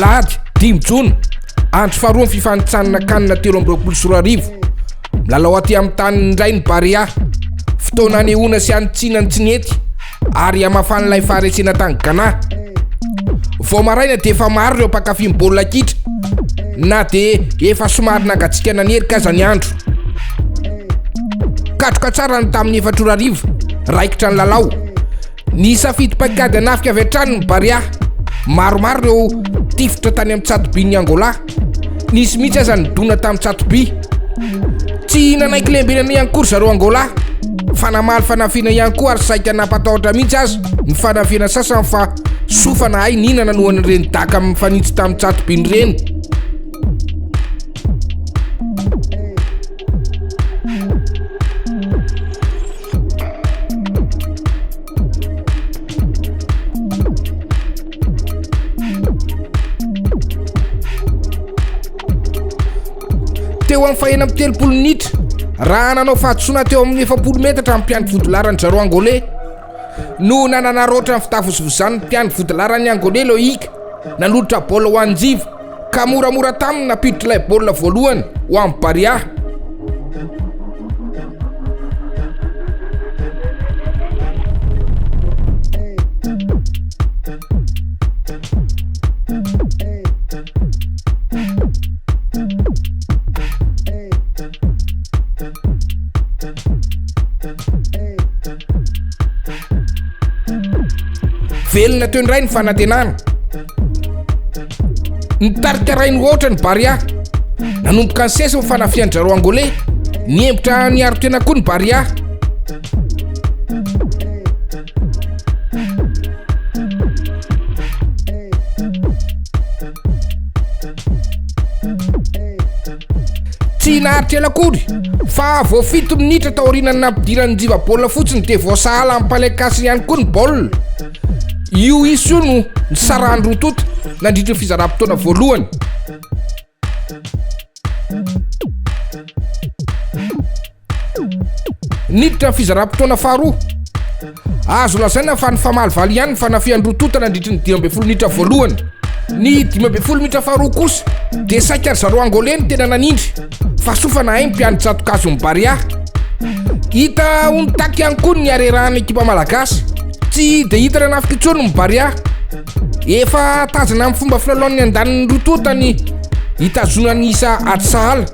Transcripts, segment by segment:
Alahady 5 Jona andro faharoa ny fifanitsanana kanina 2024 milalao aty amin'ny tany indray ny Barea fotoana anehoana sy anitsinany Tsinety ary amafan'ilay faharesena tany Ghana. Vao maraina dia efa maro ireo mpankafy ny baolina kitra na dia efa somary nangatsiaka nanerika aza ny andro. Katroka tsara ny tamin'ny 4 raikitra ny lalao ny safidy paikady anafika avy hatrany ny Barea. Maromaro ireo tifotra tany amin'ny Tsato-By ny Angola, nisy mihitsy aza ny dona tamin'ny Tsato-By. Tsy nanaiky lembenana ihany koa zareo Angola fa namaly fanafiana ihany koa ary saika nampatahotra mihitsy azy ny fanafiana sasany fa sofana hay nina nanohan'ireny daka amin'ny fanitsy tamin'ny Tsato-By ireny. Teo amin'ny fahena amin'ny 30 minitra raha nanao fahadisoana teo amin'ny 70 metatra amin'ny mpiandry vodilarany zareo Angolais no nananaroatra ny fitafosivozany ny mpiandry vodilarany Angolais Loïc nanolotra baolina ho anjivo ka moramora taminy napiditra ilay baolina voalohany ho amin'ny Barea. Velona teo indray ny fanantenana nitarika ray ny ohatra ny Barea nanomboka ny sesa ho fanafian'ny zareo Angolais niembotra ny aro tena koa ny Barea. Tsy naharitra ela akory fa vao 7 minitra taorianany nampidirany jiva baolina fotsiny dia voasahala amin'ny palais-kasiny ihany koa ny baolina. Io iso no nisarahany rotota nandritra ny fizaram-potoana voalohany. Niditra ny fizaram-potoana faharoa azo lazaina fa ny famaly ihany ny fanafian'ny rotota nandritra ny 12 minitra voalohany. Ny 12 minitra faharoa kosa dia saika zareo Angolais ny tena nanindry fa sofana hay ny mpiandry Tsatokazo ny Barea. Hita ho nitaky ihany koa ny arerahan'ny ekipa malagasy. Tsy dia hita nanafika intsony ny Barea efa tazana amin'ny fomba filalaon'ny andaniny rotota ny hitazonany isa aty sahala.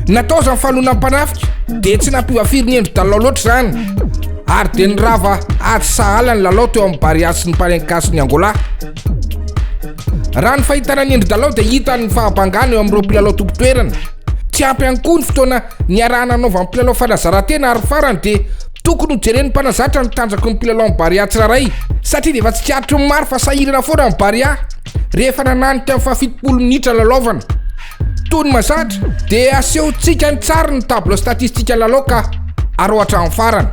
Natao zany falona mpanafika dia tsy nampivafiry ny endro dalalao loatra zany ary dia nirava aty sahala ny lalao teo amin'ny Barea sy ny palais-kasiny ny Angola. Raha ny fahitana ny endro dalalao dia hita ny fahabangana eo amin'ireo mpilalao tompo-toerana. Tsy ampy ihany koa ny fotoana niarahana anaovan'ny mpilalao fanazarantena ary farany dia tokony ho jereny mpanazatra ny tanjaky ny mpilalao amin'ny Barea tsiraray satria dia efa tsy kiaritry ny maro fa sahirana foana ny Barea rehefa nananika amin'ny 70 minitra lalaovana. Toy ny mazatra dia asehontsika ny tsara ny tableau statistika lalao ka arohatra amin'ny farany.